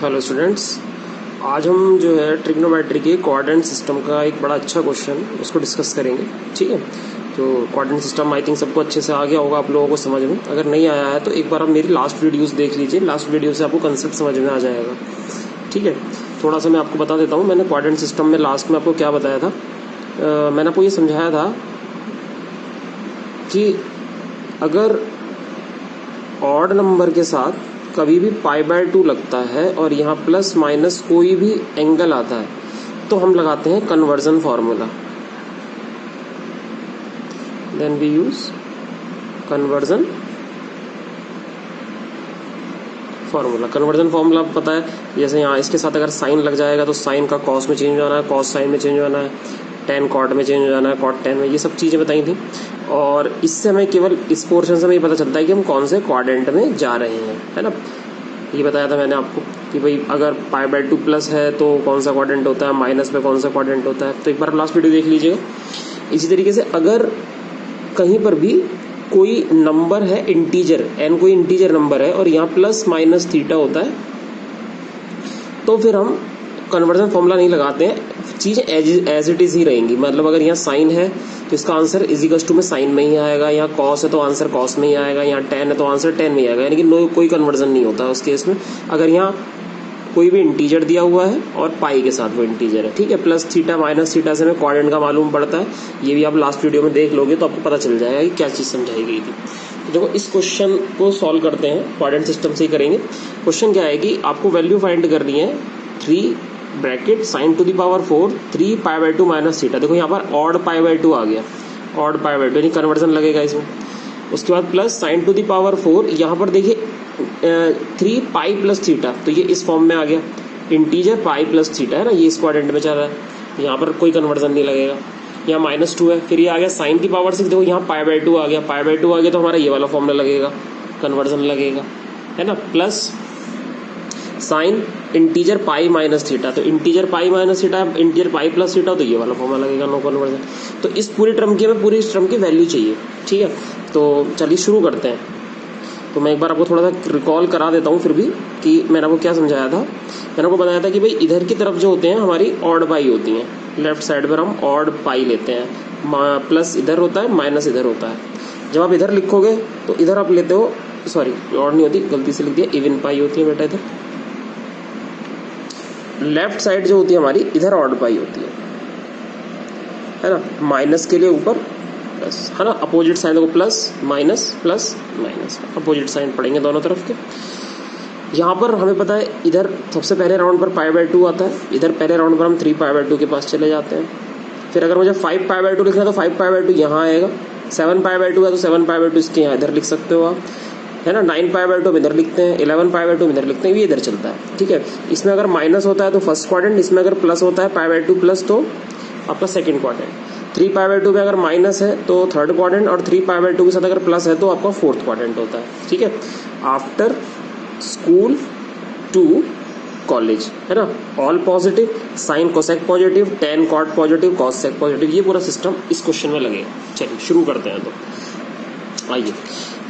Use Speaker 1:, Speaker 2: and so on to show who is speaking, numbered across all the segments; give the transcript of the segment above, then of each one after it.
Speaker 1: Hello students, आज हम जो है ट्रिग्नोमेट्री के कोऑर्डिनेट सिस्टम का एक बड़ा अच्छा क्वेश्चन उसको डिस्कस करेंगे। ठीक है, तो कोऑर्डिनेट सिस्टम आई थिंक सबको अच्छे से आ गया होगा आप लोगों को समझ में। अगर नहीं आया है तो एक बार आप मेरी लास्ट वीडियोस देख लीजिए, लास्ट वीडियो से आपको कंसेप्ट समझ में आ जाएगा। ठीक है, थोड़ा सा मैं आपको बता देता हूँ। मैंने कोऑर्डिनेट सिस्टम में लास्ट में आपको क्या बताया था। मैंने आपको ये समझाया था कि अगर ऑड नंबर के साथ कभी भी π/2 लगता है और यहाँ प्लस माइनस कोई भी एंगल आता है तो हम लगाते हैं conversion formula. Then we use conversion formula. Conversion formula पता है, जैसे यहाँ इसके साथ अगर साइन लग जाएगा तो साइन का कॉस में चेंज हो जाना है, कॉस साइन में चेंज हो जाना है, टेन कॉट में चेंज हो जाना है, कॉट टेन में, ये सब चीज़ें बताई थी। और इससे हमें केवल इस पोर्शन से हमें ये पता चलता है कि हम कौन से क्वाड्रेंट में जा रहे हैं, है ना। ये बताया था मैंने आपको कि भाई अगर π/2 प्लस है तो कौन सा क्वाड्रेंट होता है, माइनस पे कौन सा क्वाड्रेंट होता है। तो एक बार लास्ट वीडियो देख लीजिएगा। इसी तरीके से अगर कहीं पर भी कोई नंबर है इंटीजर, n कोई इंटीजर नंबर है और यहाँ प्लस माइनस थीटा होता है तो फिर हम कन्वर्जन फॉर्मूला नहीं लगाते हैं, चीज़ एज इट इज़ ही रहेंगी। मतलब अगर यहाँ साइन है तो इसका आंसर इजिकल्स टू में साइन में ही आएगा, यहाँ कॉस है तो आंसर कॉस में ही आएगा, यहाँ टेन है तो आंसर टेन में ही आएगा, यानी कि कोई कन्वर्जन नहीं होता उस केस में। अगर यहाँ कोई भी इंटीजर दिया हुआ है और पाई के साथ वो इंटीजर है, ठीक है, प्लस थीटा माइनस थीटा से हमें क्वाड्रेंट का मालूम पड़ता है। ये भी आप लास्ट वीडियो में देख लोगे तो आपको पता चल जाएगा कि क्या चीज़ समझाई गई थी। तो देखो इस क्वेश्चन को सॉल्व करते हैं, क्वाड्रेंट सिस्टम से ही करेंगे। क्वेश्चन क्या है कि आपको वैल्यू फाइंड करनी है 3 bracket sine to the power 4 3 π/2 minus theta. देखो यहाँ पर ऑड π/2 आ गया, ऑड π/2 यानी कन्वर्जन लगेगा इसमें। उसके बाद plus sign to the power 4, यहाँ पर देखिए 3 पाई प्लस थीटा, तो ये इस फॉर्म में आ गया, इंटीजर पाई प्लस थीटा है ना, ये इस क्वाड्रेंट में चल रहा है, यहाँ पर कोई कन्वर्जन नहीं लगेगा। यहाँ -2 है, फिर ये आ गया साइन की पावर 6, देखो यहाँ π/2 आ गया, π/2 आ गया तो हमारा ये वाला फॉर्मूला लगेगा, कन्वर्जन लगेगा, है ना। Plus sine integer pi minus theta, तो integer pi minus theta, integer pi plus theta, तो ये वाला फॉर्मूला लगेगा, नो कन्वर्जन। तो इस पूरी टर्म की हमें पूरी इस टर्म की वैल्यू चाहिए। ठीक है, तो चलिए शुरू करते हैं। तो मैं एक बार आपको थोड़ा सा रिकॉल करा देता हूँ फिर भी कि मैंने आपको क्या समझाया था। मैंने आपको बताया था कि भाई इधर की तरफ जो होते हैं हमारी ऑड पाई होती हैं, लेफ्ट साइड पर हम ऑड पाई लेते हैं, प्लस इधर होता है माइनस इधर होता है। जब आप इधर लिखोगे तो इधर आप लेते हो, सॉरी ऑड नहीं होती, गलती से लिख दिया, इवन पाई होती है बेटा। इधर लेफ्ट साइड जो होती है हमारी इधर ऑड पाई होती है ना, माइनस के लिए ऊपर प्लस, है ना, अपोजिट साइन देखो, प्लस माइनस अपोजिट साइन पड़ेंगे दोनों तरफ के। यहाँ पर हमें पता है इधर सबसे पहले राउंड पर π/2 आता है, इधर पहले राउंड पर हम 3 π/2 के पास चले जाते हैं। फिर अगर मुझे 5 π/2 लिखना है तो 5 π/2 यहाँ आएगा, 7 π/2 है तो 7 π/2 इसके यहाँ इधर लिख सकते हो आप, है ना। 9 π/2 इधर लिखते हैं, 11 π/2 इधर लिखते हैं, ये इधर चलता है। ठीक है, इसमें अगर माइनस होता है तो फर्स्ट क्वाड्रेंट, इसमें अगर प्लस होता है π/2 प्लस तो आपका सेकंड क्वाड्रेंट। 3 π/2 में अगर माइनस है तो थर्ड क्वाड्रेंट, और 3 π/2 के साथ अगर प्लस है तो आपका फोर्थ क्वाड्रेंट होता है। ठीक है, आफ्टर स्कूल टू कॉलेज, है ना, all positive, sine cosec positive, tan cot positive, cos sec positive, ये पूरा सिस्टम इस क्वेश्चन में लगेगा। चलिए शुरू करते हैं। तो आइए,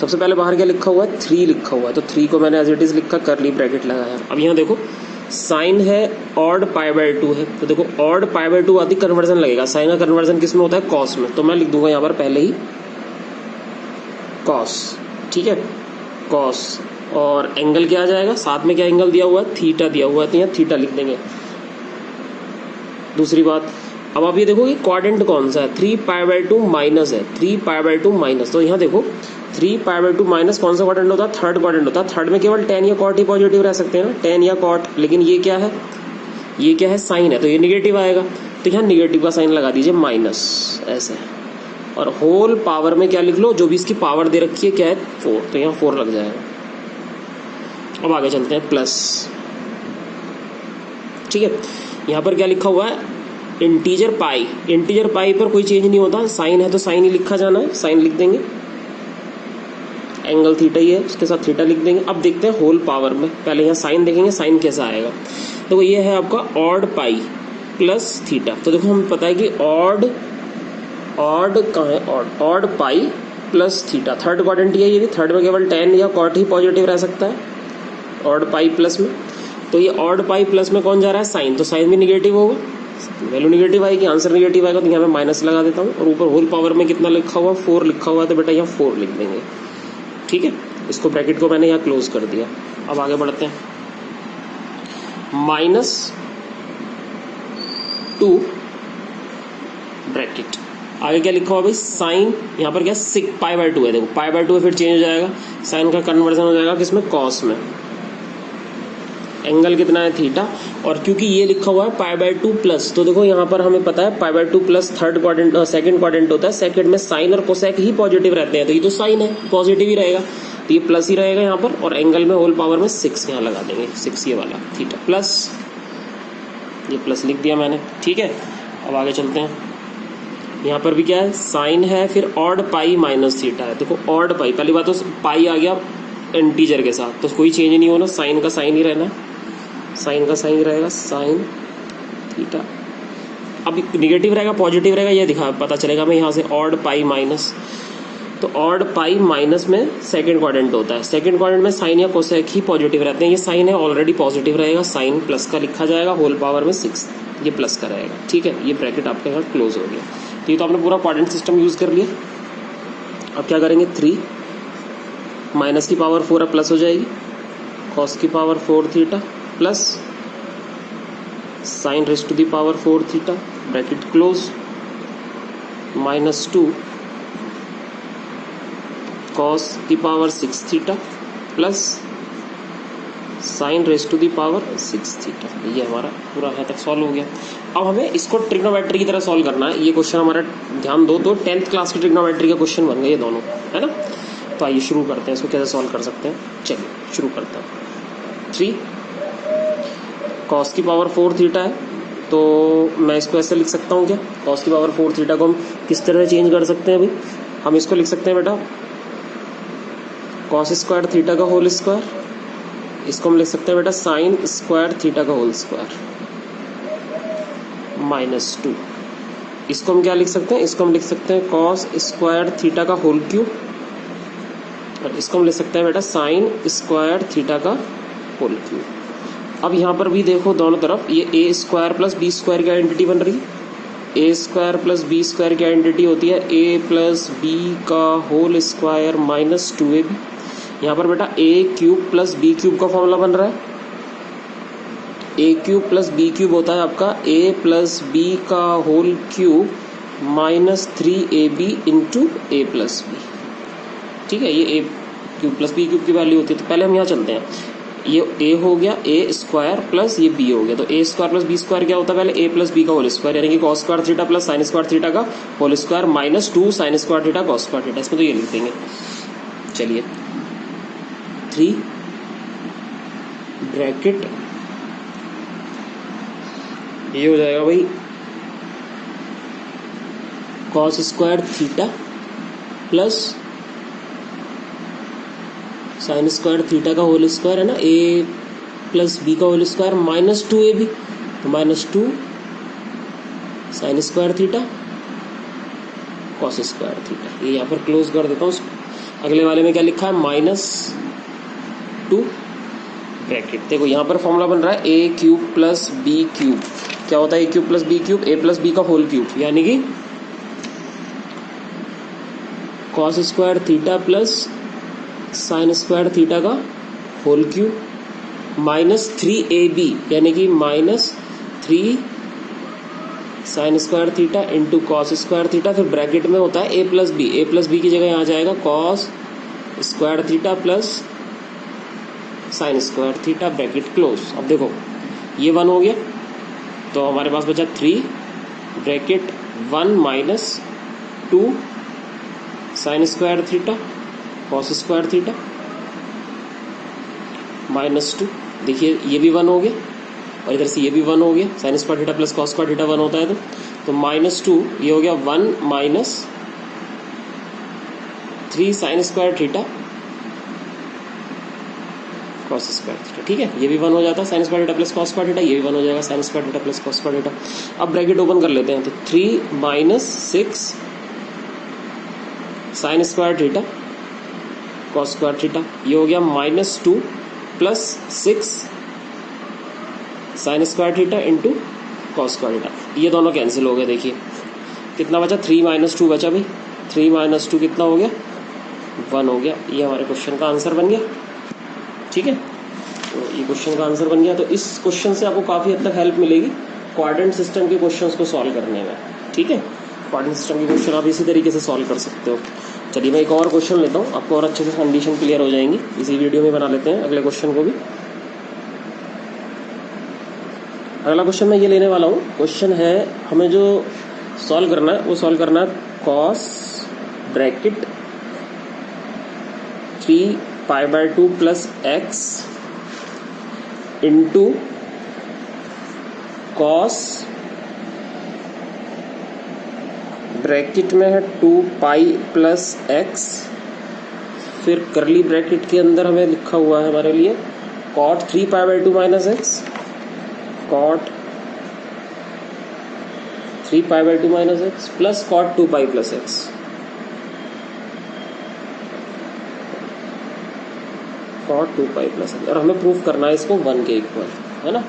Speaker 1: सबसे पहले बाहर क्या लिखा हुआ है, 3 लिखा हुआ है, तो 3 को मैंने एज इट इज लिखा, करली ब्रैकेट लगाया। अब यहाँ देखो साइन है ऑड π/2 है, तो देखो ऑड π/2 आदि कन्वर्जन लगेगा। साइन का कन्वर्जन किस में होता है, कॉस में, तो मैं लिख दूंगा यहाँ पर पहले ही कॉस। ठीक है, कॉस, और एंगल क्या आ जाएगा, साथ में क्या एंगल दिया हुआ है, थीटा दिया हुआ है, तो यहाँ थीटा लिख देंगे। दूसरी बात, अब आप ये देखो कि क्वाड्रेंट कौन सा है, 3 π/2 माइनस है, 3 π/2 माइनस, तो यहाँ देखो 3 π/2 माइनस कौन सा क्वाड्रेंट होता है, थर्ड क्वाड्रेंट होता है। थर्ड में केवल टेन या कॉट ही पॉजिटिव रह सकते हैं ना, टेन या कॉट, लेकिन ये क्या है, ये क्या है, साइन है, तो ये निगेटिव आएगा, तो यहाँ निगेटिव का साइन लगा दीजिए, माइनस ऐसे। और होल पावर में क्या लिख लो, जो भी इसकी पावर दे रखी है क्या है, 4, तो यहाँ 4 लग जाएगा। अब आगे चलते हैं, प्लस। ठीक है, यहाँ पर क्या लिखा हुआ है, इंटीजर पाई, इंटीजर पाई पर कोई चेंज नहीं होता, साइन है तो साइन ही लिखा जाना है, साइन लिख देंगे, एंगल थीटा ही है, उसके साथ थीटा लिख देंगे। अब देखते हैं होल पावर में, पहले यहाँ साइन देखेंगे, साइन कैसा आएगा। तो ये है आपका ऑड पाई प्लस थीटा, तो देखो हमें पता है कि ऑड कहाँ है, odd pi plus theta, third quadrant है ये भी, थर्ड में केवल टेन या कॉट ही पॉजिटिव रह सकता है, ऑड पाई प्लस में। तो ये ऑड पाई प्लस में कौन जा रहा है, साइन, तो साइन भी निगेटिव होगा, वैल्यू निगेटिव आएगी, आंसर निगेटिव आएगा, तो यहाँ पे माइनस लगा देता हूँ। और ऊपर होल पावर में कितना लिखा हुआ, 4 लिखा हुआ है, तो बेटा यहाँ 4 लिख देंगे। ठीक है, इसको ब्रैकेट को मैंने यहाँ क्लोज कर दिया। अब आगे बढ़ते हैं, -2 ब्रैकेट, आगे क्या लिखा हुआ भाई, साइन, यहाँ पर क्या सिक π/2 है, देखो π/2 है, फिर चेंज हो जाएगा, साइन का कन्वर्जन हो जाएगा किसमें, कॉस में, एंगल कितना है, थीटा, और क्योंकि ये लिखा हुआ है π/2 प्लस, तो देखो यहाँ पर हमें पता है π/2 plus third quadrant second quadrant होता है, सेकंड में साइन और कोसेक ही पॉजिटिव रहते हैं, तो ये तो साइन है, पॉजिटिव ही रहेगा, तो ये प्लस ही रहेगा यहाँ पर, और एंगल में होल पावर में 6 यहाँ लगा देंगे, 6 ये वाला थीटा प्लस, ये प्लस लिख दिया मैंने। ठीक है, अब आगे चलते हैं, यहाँ पर भी क्या है, साइन है, फिर ऑड पाई माइनस थीटा है, देखो ऑड पाई, पहली बात तो पाई आ गया इंटीजर के साथ, तो कोई चेंज नहीं होना, साइन का साइन ही रहना, साइन का साइन रहेगा, साइन थीटा, अब निगेटिव रहेगा पॉजिटिव रहेगा ये दिखा पता चलेगा हमें यहाँ से, ऑड पाई माइनस, तो ऑड पाई माइनस में सेकंड क्वाड्रेंट होता है, सेकंड क्वाड्रेंट में साइन या कोसेक ही पॉजिटिव रहते हैं, ये साइन है ऑलरेडी पॉजिटिव रहेगा, साइन प्लस का लिखा जाएगा, होल पावर में 6 ये प्लस का रहेगा। ठीक है, ये ब्रैकेट आपके यहाँ क्लोज हो गया। तो ये तो आपने पूरा क्वाड्रेंट सिस्टम यूज कर लिया। अब क्या करेंगे, 3 माइनस की पावर 4 अब प्लस हो जाएगी, कॉस की power 4 theta plus sine raise to the power 4 theta, bracket close, -2 cos की power 6 theta plus sine raise to the power 6 theta. ये हमारा पूरा यहाँ तक सॉल्व हो गया। अब हमें इसको ट्रिग्नोमेट्री की तरह सॉल्व करना है। ये क्वेश्चन हमारा ध्यान दो तो 10th क्लास की ट्रिग्नोमेट्री का क्वेश्चन बन गए ये दोनों, है ना। तो आइए शुरू करते हैं, इसको कैसे सॉल्व कर सकते हैं। चलिए शुरू करते हैं। 3 कॉस की पावर 4 थीटा है, तो मैं इसको ऐसे लिख सकता हूँ क्या, कॉस की पावर 4 थीटा को हम किस तरह चेंज कर सकते हैं अभी, हम इसको लिख सकते हैं बेटा कॉस स्क्वायर थीटा का होल स्क्वायर, इसको हम लिख सकते हैं बेटा साइन स्क्वायर थीटा का होल स्क्वायर -2। इसको हम क्या लिख सकते हैं, इसको हम लिख सकते हैं कॉस स्क्वायर थीटा का होल क्यूब, और इसको हम लिख सकते हैं बेटा साइन स्क्वायर थीटा का होल क्यूब। अब यहाँ पर भी देखो दोनों तरफ ये ए स्क्वायर प्लस बी स्क्वायर की आइडेंटिटी बन रही है। ए स्क्वायर प्लस बी स्क्वायर की आइडेंटिटी होती है ए प्लस बी का होल स्क्वायर -2ab। यहाँ पर बेटा ए क्यूब प्लस बी क्यूब का फॉर्मूला बन रहा है। ए क्यूब प्लस बी क्यूब होता है आपका ए प्लस बी का होल क्यूब -3ab इंटू ए प्लस बी। ठीक है, ये ए क्यूब प्लस बी क्यूब की वैल्यू होती है। तो पहले हम यहाँ चलते हैं, ये ए हो गया ए स्क्वायर प्लस ये बी हो गया, तो A square plus B square क्या होता है, पहले ए प्लस बी का होल स्क्वायर यानी कि cos square theta plus sine square theta का whole square -2 sine square theta cos square theta, इसमें तो ये लिख देंगे। चलिए 3 ब्रैकेट ये हो जाएगा भाई cos square theta plus sine square theta का होल स्क्वायर है ना, ए प्लस बी का होल स्क्वायर -2ab, तो -2 sine square theta cos square theta. ये यहाँ पर क्लोज कर देता हूँ। अगले वाले में क्या लिखा है, -2 ब्रैकेट। देखो यहाँ पर फॉर्मूला बन रहा है ए क्यूब प्लस बी क्यूब, क्या होता है ए क्यूब प्लस बी क्यूब, ए प्लस बी का होल क्यूब यानी कि cos square theta plus sine square theta का होल क्यूब -3ab यानी कि -3 sign square theta into cos square theta, फिर ब्रैकेट में होता है ए प्लस बी की जगह यहाँ जाएगा cos square theta plus sine square theta, bracket close. अब देखो ये 1 हो गया, तो हमारे पास बचा 3 bracket 1 -2 sine square theta cos square theta -2। देखिए ये भी 1 हो गया और इधर से ये भी 1 हो गया, sine square theta plus cos square theta 1 होता है तो -2 ये हो गया 1 -3 sign square theta cos square theta. ठीक है, ये भी 1 हो जाता है, sign square theta plus cos square theta, ये भी 1 हो जाएगा, sign square theta plus cos square theta. अब ब्रैकेट ओपन कर लेते हैं, तो 3 -6 sign square theta cos square theta, ये हो गया -2 plus 6 sign square theta into cos square theta, ये दोनों कैंसिल हो गए। देखिए कितना बचा, 3 - 2 बचा भाई, 3 - 2 कितना हो गया, 1 हो गया। ये हमारे क्वेश्चन का आंसर बन गया। ठीक है, तो ये क्वेश्चन का आंसर बन गया। तो इस क्वेश्चन से आपको काफ़ी हद तक हेल्प मिलेगी कोऑर्डिनेट सिस्टम के क्वेश्चंस को सॉल्व करने में। ठीक है, कोऑर्डिनेट सिस्टम के क्वेश्चन आप इसी तरीके से सॉल्व कर सकते हो। चलिए मैं एक और क्वेश्चन लेता हूँ, आपको और अच्छे से कंडीशन क्लियर हो जाएंगी। इसी वीडियो में बना लेते हैं अगले क्वेश्चन को भी। अगला क्वेश्चन मैं ये लेने वाला हूँ। क्वेश्चन है हमें जो सॉल्व करना है वो सॉल्व करना है cos bracket 3π/2 plus x into cos bracket में है 2π प्लस एक्स, फिर करली ब्रैकेट के अंदर हमें लिखा हुआ है हमारे लिए cot 3π/2 minus x, cot 3π/2 minus x plus cot 2π plus x. Cot 2π plus x, और हमें प्रूफ करना है इसको 1 के इक्वल, है ना,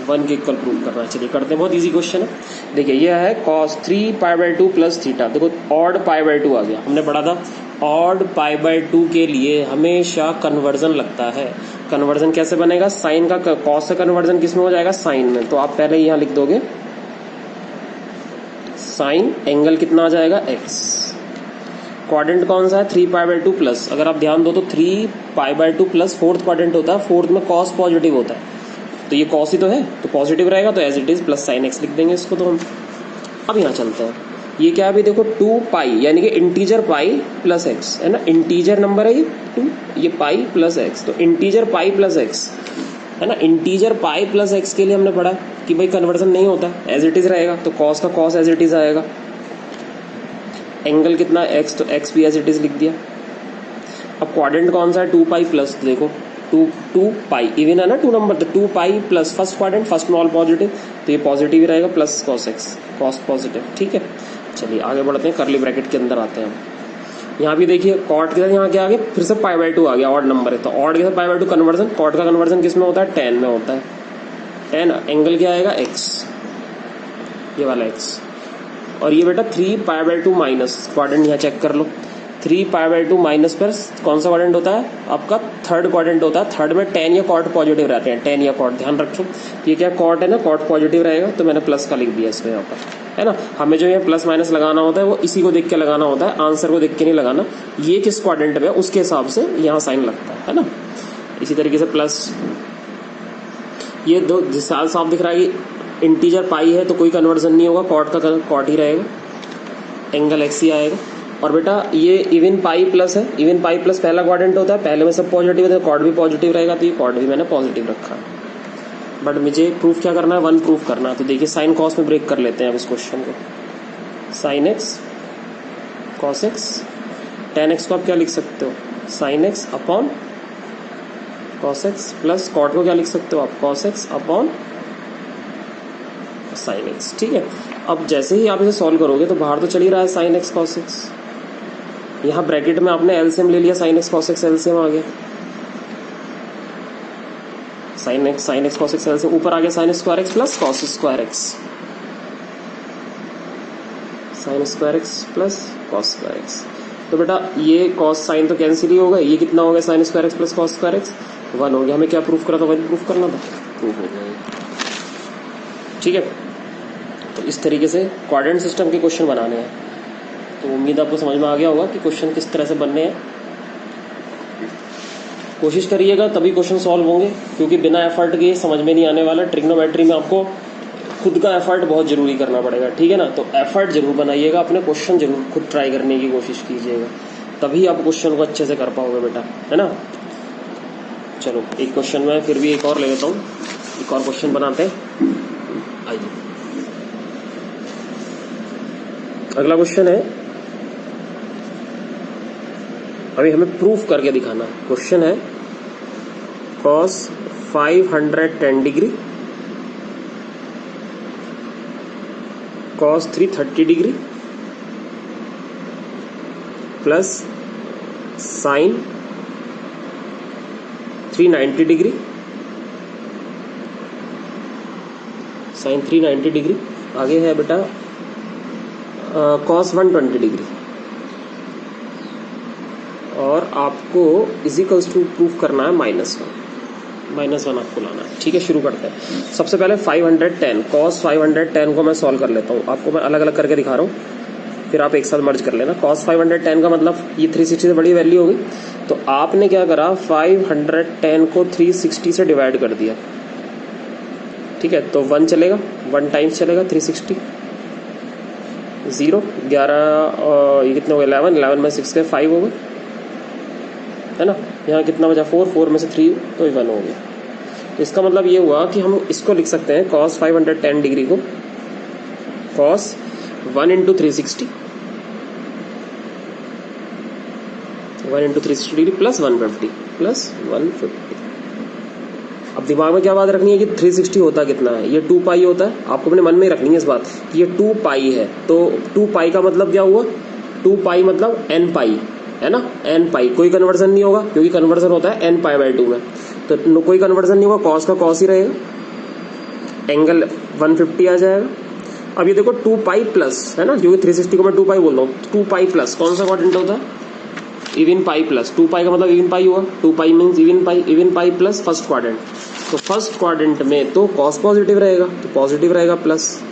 Speaker 1: 1 के इक्वल प्रूफ करना है। चलिए करते हैं, बहुत इजी क्वेश्चन है। देखिए ये है कॉस 3π/2 प्लस थीटा। देखो ऑड π/2 आ गया, हमने पढ़ा था ऑड π/2 के लिए हमेशा कन्वर्जन लगता है। कन्वर्जन कैसे बनेगा, साइन का कॉस से कन्वर्जन किस में हो जाएगा, साइन में। तो आप पहले यहाँ लिख दोगे साइन एंगल कितना आ जाएगा, एक्स। क्वाड्रेंट कौन सा है, 3π/2 प्लस। अगर आप ध्यान दो तो 3π/2 प्लस फोर्थ क्वाड्रेंट होता है, फोर्थ में कॉस पॉजिटिव होता है, तो ये कॉस ही तो है, तो पॉजिटिव रहेगा, तो as it is plus sine x लिख देंगे इसको। तो हम अब यहाँ चलते हैं, ये क्या है अभी देखो 2π यानी कि इंटीजर पाई प्लस एक्स है ना, इंटीजर नंबर है ये 2, ये पाई प्लस एक्स, तो इंटीजर पाई प्लस एक्स है ना। इंटीजर पाई प्लस एक्स के लिए हमने पढ़ा कि भाई कन्वर्जन नहीं होता, एज इट इज रहेगा, तो कॉस का कॉस एज इट इज आएगा। एंगल कितना एक्स, तो एक्स भी एज इट इज लिख दिया। अब क्वाड्रेंट कौन सा है, 2π प्लस, देखो 2π इवन है ना, 2 नंबर, तो 2π प्लस फर्स्ट क्वाड्रेंट, फर्स्ट में ऑल पॉजिटिव, तो ये पॉजिटिव ही रहेगा, plus cos x, cos positive. ठीक है, चलिए आगे बढ़ते हैं, करली ब्रैकेट के अंदर आते हैं। यहाँ भी देखिए कॉट के साथ यहाँ क्या आ गया, फिर से π/2 आ गया, ऑड नंबर है, तो ऑड के साथ π/2 कन्वर्जन, कॉट का कन्वर्जन किस में होता है, tan में होता है। tan एंगल क्या आएगा, x, ये वाला x, और ये बेटा 3π/2 माइनस, क्वाड्रेंट यहाँ चेक कर लो, 3π/2 माइनस पर कौन सा क्वाड्रेंट होता है आपका, थर्ड क्वाड्रेंट होता है। थर्ड में tan या कॉट पॉजिटिव रहते हैं, tan या कॉट, ध्यान रखो ये क्या कॉट है ना, कॉट पॉजिटिव रहेगा, तो मैंने प्लस का लिख दिया इसमें यहाँ पर, है ना। हमें जो ये प्लस माइनस लगाना होता है वो इसी को देख के लगाना होता है, आंसर को देख के नहीं लगाना, ये किस क्वाड्रेंट में है उसके हिसाब से यहाँ साइन लगता है ना। इसी तरीके से प्लस, ये दो साफ दिख रहा है कि इंटीजर पाई है तो कोई कन्वर्जन नहीं होगा, कॉट का कॉट ही रहेगा, एंगल एक्स ही आएगा। और बेटा ये इवन पाई प्लस है, इवन पाई प्लस पहला क्वाड्रेंट होता है, पहले में सब पॉजिटिव है, कॉट भी पॉजिटिव रहेगा, तो ये कॉट भी मैंने पॉजिटिव रखा है। बट मुझे प्रूफ क्या करना है, 1 प्रूफ करना है। तो देखिए साइन कॉस में ब्रेक कर लेते हैं अब इस क्वेश्चन को, sine x cos x, tan x को आप क्या लिख सकते हो, sine x upon cos x, plus cot को क्या लिख सकते हो आप, cos x upon sine x. ठीक है, अब जैसे ही आप इसे सॉल्व करोगे तो बाहर तो चल ही रहा है साइन एक्स कॉस एक्स, यहाँ ब्रैकेट में आपने एलसीएम ले लिया, sine x cos x LCM आ गया, sine x cos x LCM, ऊपर आ गया sine square x plus cos square x, sine square x plus cos square x. तो बेटा ये कॉस साइन तो कैंसिल ही होगा, ये कितना हो गया, sine square x plus cos square x 1 हो गया। हमें क्या प्रूफ करना था, 1 प्रूफ करना था, प्रूफ हो गया। ठीक है, तो इस तरीके से क्वाड्रेंट सिस्टम के क्वेश्चन बनाने हैं। तो उम्मीद आपको समझ में आ गया होगा कि क्वेश्चन किस तरह से बनने हैं। कोशिश करिएगा तभी क्वेश्चन सॉल्व होंगे, क्योंकि बिना एफर्ट के समझ में नहीं आने वाला। ट्रिग्नोमेट्री में आपको खुद का एफर्ट बहुत जरूरी करना पड़ेगा, ठीक है ना। तो एफर्ट जरूर बनाइएगा, अपने क्वेश्चन जरूर खुद ट्राई करने की कोशिश कीजिएगा, तभी आप क्वेश्चन को अच्छे से कर पाओगे बेटा, है ना। चलो एक क्वेश्चन में फिर भी एक और ले लेता हूँ, एक और क्वेश्चन बनाते हैं। आइए अगला क्वेश्चन है, अभी हमें प्रूफ करके दिखाना। क्वेश्चन है cos 510 degree cos 330 degree plus sign 390 degree sine 390 degree. आगे है बेटा कॉस 120 डिग्री, और आपको इजिकल्स टू प्रूफ करना है -1 आपको लाना है। ठीक है, शुरू करते हैं। सबसे पहले 510 कॉस 510 को मैं सॉल्व कर लेता हूँ, आपको मैं अलग अलग करके दिखा रहा हूँ, फिर आप एक साथ मर्ज कर लेना। कॉस 510 का मतलब ये 360 से बड़ी वैल्यू होगी, तो आपने क्या करा 510 को 360 से डिवाइड कर दिया। ठीक है, तो 1 चलेगा, 1 टाइम्स चलेगा 360, 0 11 ये कितना हो गया 11 में 6 के 5 हो गए, है ना। यहाँ कितना बचा 4 में से 3 तो 1 हो गया। तो इसका मतलब ये हुआ कि हम इसको लिख सकते हैं cos 510 डिग्री को cos 1 इंटू 360 डिग्री प्लस 150 अब दिमाग में क्या बात रखनी है कि 360 होता कितना है, ये 2 पाई होता है। आपको अपने मन में रखनी है इस बात, ये 2 पाई है। तो 2 पाई का मतलब क्या हुआ, 2 पाई मतलब n पाई, है ना, n पाई। कोई कन्वर्जन नहीं होगा क्योंकि कन्वर्जन होता है n पाई बाई 2 में, तो कोई कन्वर्जन नहीं होगा, कॉस का कॉस ही रहेगा, एंगल 150 आ जाएगा। अब ये देखो 2 पाई प्लस, है ना, क्योंकि 360 को मैं 2 पाई बोल रहा हूँ, 2 पाई प्लस कौन सा क्वाड्रेंट होता है, इवन पाई प्लस 2 पाई का मतलब इवन पाई हुआ, 2 पाई means even pi plus first quadrant. तो फर्स्ट क्वाड्रेंट में तो कॉस पॉजिटिव रहेगा, तो पॉजिटिव रहेगा प्लस।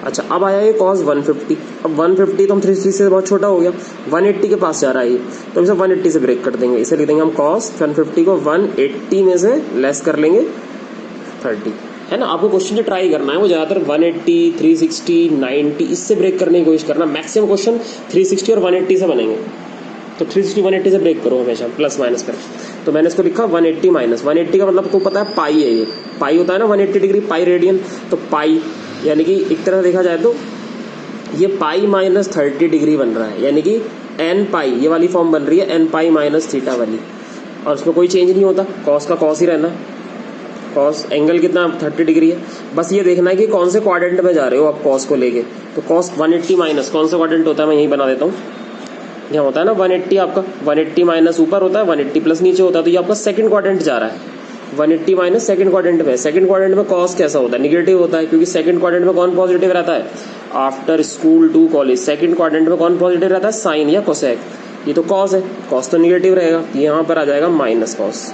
Speaker 1: अच्छा, अब आया ये कॉस 150। अब 150 तो हम 360 से बहुत छोटा हो गया, 180 के पास जा रहा है ये, तो इसे 180 से ब्रेक कर देंगे। इसे लिख देंगे हम कॉस 150 को 180 में से लेस कर लेंगे 30, है ना। आपको क्वेश्चन जो ट्राई करना है वो ज्यादातर 180, 360, 90 इससे ब्रेक करने की कोशिश करना। मैक्सिमम क्वेश्चन 360 और 180 से बनेंगे, तो 360 180 से ब्रेक करो हमेशा, प्लस माइनस कर। तो मैंने इसको लिखा 180 माइनस 180 का मतलब आपको पता है पाई है, ये पाई होता है ना 180 डिग्री, पाई रेडियन। तो पाई यानी कि एक तरह देखा जाए तो ये पाई माइनस 30 डिग्री बन रहा है, यानी कि एन पाई ये वाली फॉर्म बन रही है, एन पाई माइनस थीटा वाली, और उसमें कोई चेंज नहीं होता, कॉस का कॉस ही रहना। कॉस एंगल कितना 30 डिग्री है, बस ये देखना है कि कौन से क्वाड्रेंट में जा रहे हो आप कॉस को लेके। तो कॉस 180 माइनस कौन सा क्वाड्रेंट होता है, मैं यही बना देता हूँ। यहाँ होता है ना 180, आपका 180 माइनस ऊपर होता है, 180 प्लस नीचे होता है, तो ये आपका सेकंड क्वाड्रेंट जा रहा है। 180 माइनस सेकंड क्वाड्रेंट में, सेकंड क्वाड्रेंट में कॉस कैसा होता है, निगेटिव होता है, क्योंकि सेकंड क्वाड्रेंट में कौन पॉजिटिव रहता है, after school to college second quadrant में कौन पॉजिटिव रहता है, साइन या कोसेक। ये तो कॉस है, कॉस तो निगेटिव रहेगा, यहाँ पर आ जाएगा माइनस कॉस।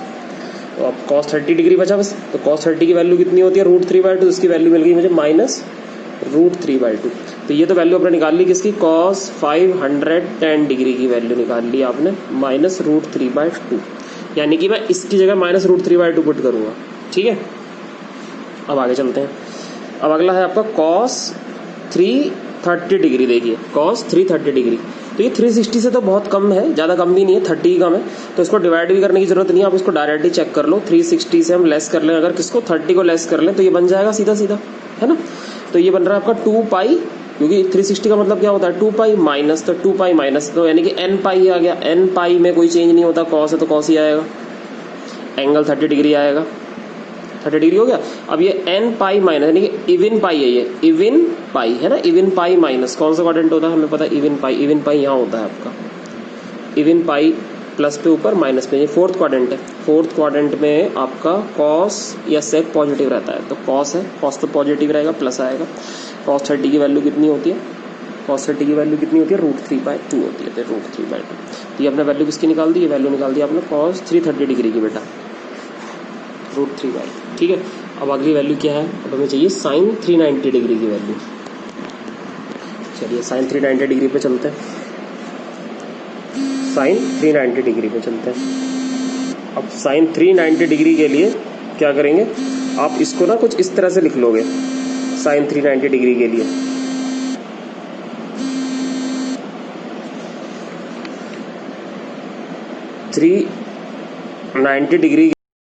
Speaker 1: तो अब कॉस 30 डिग्री बचा बस। तो कॉस 30 की वैल्यू कितनी होती है, √3/2, इसकी वैल्यू मिल गई मुझे -√3/2। तो ये तो वैल्यू आपने निकाल ली किसकी, कॉस 510 डिग्री की वैल्यू निकाल ली आपने, -√3/2, यानी कि मैं इसकी जगह -√3/2 पुट करूंगा। ठीक है, अब आगे चलते हैं। अब अगला है आपका कॉस 330 डिग्री। देखिए कॉस 330 डिग्री, तो ये 360 से तो बहुत कम है, ज़्यादा कम भी नहीं है, 30 ही कम है, तो इसको डिवाइड भी करने की जरूरत नहीं है, आप इसको डायरेक्टली चेक कर लो। 360 से हम लेस कर लें, अगर किसको 30 को लेस कर लें तो ये बन जाएगा सीधा सीधा, है ना। तो ये बन रहा है आपका 2 पाई, क्योंकि 360 का मतलब क्या होता है 2 पाई माइनस, तो 2 पाई माइनस तो यानी कि n पाई आ गया। n पाई में कोई चेंज नहीं होता, कॉस है तो कॉस ही आएगा, एंगल 30 डिग्री आएगा, 30 डिग्री हो गया। अब ये n पाई माइनस यानी कि इवन पाई है, ये इवन पाई है ना, इवन पाई माइनस कौन सा क्वाड्रेंट होता है हमें पता है, इवन पाई यहाँ होता है आपका, इवन पाई प्लस पे ऊपर माइनस पे, ये फोर्थ क्वाड्रेंट है। फोर्थ क्वाड्रेंट में आपका कॉस या सेक पॉजिटिव रहता है, तो कॉस है, कॉस तो पॉजिटिव रहेगा, प्लस आएगा। कॉस 30 की वैल्यू कितनी होती है, कॉस 30 की वैल्यू कितनी होती है, √3/2 होती है, तो √3/2। ये आपने वैल्यू किसकी निकाल दी, ये वैल्यू निकाल दी आपने कॉस 330 डिग्री की बेटा, √3/2। ठीक है, अब अगली वैल्यू क्या है, अब हमें चाहिए साइन 390 डिग्री की वैल्यू। चलिए साइन 390 डिग्री पे चलते हैं, साइन 390 डिग्री पे चलते हैं। अब साइन 390 डिग्री के लिए क्या करेंगे, आप इसको ना कुछ इस तरह से लिख लोगे, साइन 390 डिग्री के लिए 390 डिग्री